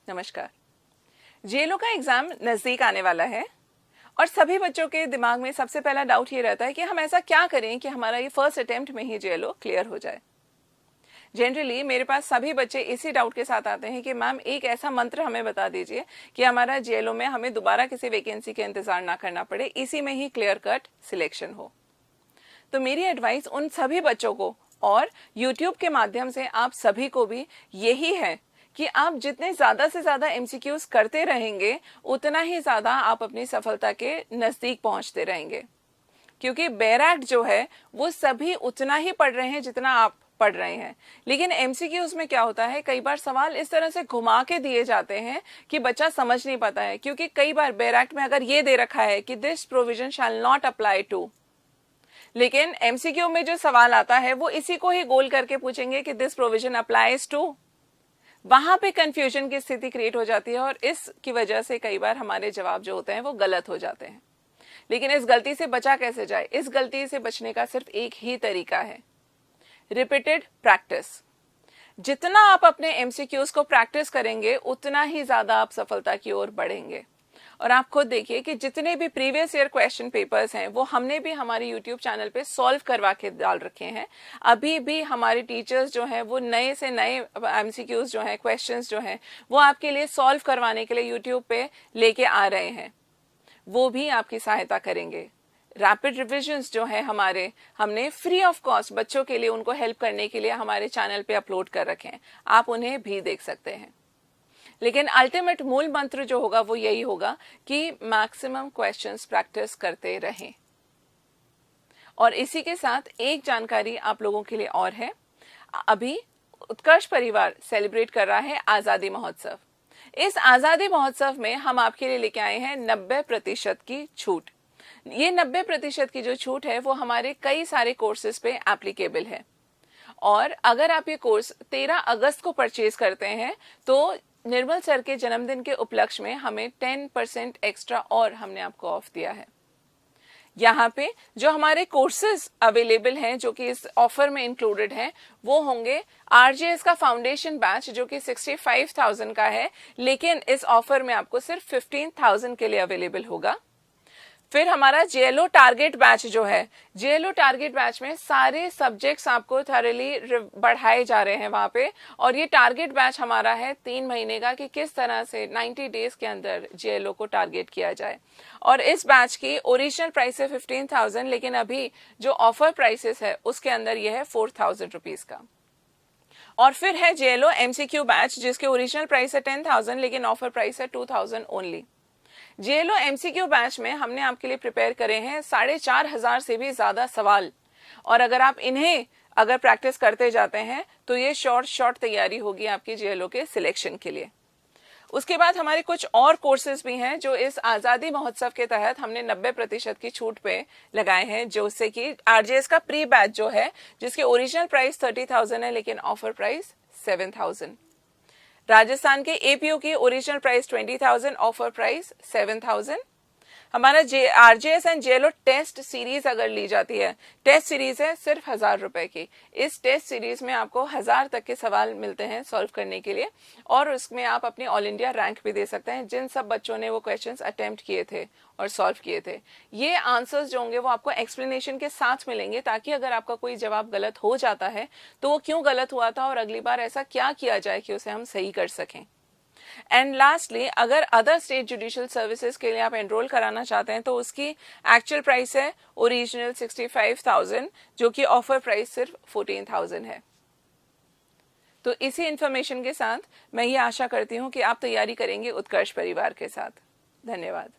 नमस्कार। जेएलओ का एग्जाम नजदीक आने वाला है और सभी बच्चों के दिमाग में सबसे पहला डाउट ये रहता है कि हम ऐसा क्या करें कि हमारा ये फर्स्ट अटेम्प्ट में ही जेएलओ क्लियर हो जाए। जनरली मेरे पास सभी बच्चे इसी डाउट के साथ आते हैं कि मैम एक ऐसा मंत्र हमें बता दीजिए कि हमारा जेएलओ में हमें दोबारा किसी वैकेंसी के इंतजार ना करना पड़े, इसी में ही क्लियर कट सिलेक्शन हो। तो मेरी एडवाइस उन सभी बच्चों को और यूट्यूब के माध्यम से आप सभी को भी यही है कि आप जितने ज्यादा से ज्यादा एमसीक्यूज करते रहेंगे उतना ही ज्यादा आप अपनी सफलता के नजदीक पहुंचते रहेंगे, क्योंकि बैराक्ट जो है वो सभी उतना ही पढ़ रहे हैं जितना आप पढ़ रहे हैं। लेकिन एमसीक्यूज में क्या होता है, कई बार सवाल इस तरह से घुमा के दिए जाते हैं कि बच्चा समझ नहीं पाता है, क्योंकि कई बार बैराक्ट में अगर ये दे रखा है कि this provision shall not apply to, लेकिन एमसीक्यू में जो सवाल आता है वो इसी को ही गोल करके पूछेंगे कि दिस प्रोविजन अप्लाइज टू। वहां पे कंफ्यूजन की स्थिति क्रिएट हो जाती है और इसकी वजह से कई बार हमारे जवाब जो होते हैं वो गलत हो जाते हैं। लेकिन इस गलती से बचा कैसे जाए? इस गलती से बचने का सिर्फ एक ही तरीका है, रिपीटेड प्रैक्टिस। जितना आप अपने एमसीक्यूज को प्रैक्टिस करेंगे उतना ही ज्यादा आप सफलता की ओर बढ़ेंगे। और आप खुद देखिए कि जितने भी प्रीवियस ईयर क्वेश्चन पेपर्स हैं वो हमने भी हमारे यूट्यूब चैनल पे सॉल्व करवा के डाल रखे हैं। अभी भी हमारे टीचर्स जो हैं वो नए से नए एमसीक्यूज जो हैं, क्वेश्चंस जो हैं, वो आपके लिए सॉल्व करवाने के लिए यूट्यूब पे लेके आ रहे हैं। वो भी आपकी सहायता करेंगे। रैपिड रिविजन्स जो है हमने फ्री ऑफ कॉस्ट बच्चों के लिए उनको हेल्प करने के लिए हमारे चैनल पे अपलोड कर रखे हैं, आप उन्हें भी देख सकते हैं। लेकिन अल्टीमेट मूल मंत्र जो होगा वो यही होगा कि मैक्सिमम क्वेश्चंस प्रैक्टिस करते रहें। और इसी के साथ एक जानकारी आप लोगों के लिए और है, अभी उत्कर्ष परिवार सेलिब्रेट कर रहा है आजादी महोत्सव। इस आजादी महोत्सव में हम आपके लिए लेके आए हैं 90% की छूट। ये 90% की जो छूट है वो हमारे कई सारे कोर्सेज पे एप्लीकेबल है। और अगर आप ये कोर्स 13 अगस्त को परचेज करते हैं तो निर्मल सर के जन्मदिन के उपलक्ष्य में हमें 10% एक्स्ट्रा और हमने आपको ऑफ दिया है। यहाँ पे जो हमारे कोर्सेज अवेलेबल हैं जो कि इस ऑफर में इंक्लूडेड हैं वो होंगे आरजेएस का फाउंडेशन बैच जो कि 65,000 का है, लेकिन इस ऑफर में आपको सिर्फ 15,000 के लिए अवेलेबल होगा। फिर हमारा जेएलओ टारगेट बैच जो है, जेएलओ टारगेट बैच में सारे सब्जेक्ट्स आपको थॉरली बढ़ाए जा रहे हैं वहां पे। और ये टारगेट बैच हमारा है 3 महीने का कि किस तरह से 90 डेज के अंदर जेएलओ को टारगेट किया जाए। और इस बैच की ओरिजिनल प्राइस है 15,000, लेकिन अभी जो ऑफर प्राइसेस है उसके अंदर यह है 4,000 रुपीज का। और फिर है जेएलओ एमसीक्यू बैच जिसके ओरिजिनल प्राइस है 10,000, लेकिन ऑफर प्राइस है 2,000 ओनली। जेएलओ एमसीक्यू बैच में हमने आपके लिए प्रिपेयर करे हैं 4,500 से भी ज्यादा सवाल। और अगर आप इन्हें प्रैक्टिस करते जाते हैं तो ये शॉर्ट तैयारी होगी आपकी जेएलओ के सिलेक्शन के लिए। उसके बाद हमारे कुछ और कोर्सेज भी हैं जो इस आजादी महोत्सव के तहत हमने 90% की छूट पे लगाए हैं, जो से कि आरजेएस का प्री बैच जो है जिसके ओरिजिनल प्राइस 30,000 है लेकिन ऑफर प्राइस 7,000। राजस्थान के एपीओ की ओरिजिनल प्राइस 20,000, ऑफर प्राइस 7,000। हमारा RJS and JLO test series अगर ली जाती है, टेस्ट सीरीज है सिर्फ 1,000 रुपए की। इस टेस्ट सीरीज में आपको 1,000 तक के सवाल मिलते हैं सॉल्व करने के लिए, और उसमें आप अपनी ऑल इंडिया रैंक भी दे सकते हैं जिन सब बच्चों ने वो क्वेश्चंस अटेम्प्ट किए थे और सॉल्व किए थे। ये आंसर्स जो होंगे वो आपको एक्सप्लेनेशन के साथ मिलेंगे, ताकि अगर आपका कोई जवाब गलत हो जाता है तो वो क्यों गलत हुआ था और अगली बार ऐसा क्या किया जाए कि उसे हम सही कर सकें। एंड लास्टली, अगर अदर स्टेट जुडिशियल सर्विसेज के लिए आप एनरोल कराना चाहते हैं तो उसकी एक्चुअल प्राइस है ओरिजिनल 65,000, जो कि ऑफर प्राइस सिर्फ 14,000 है। तो इसी इंफॉर्मेशन के साथ मैं ये आशा करती हूं कि आप तैयारी करेंगे उत्कर्ष परिवार के साथ। धन्यवाद।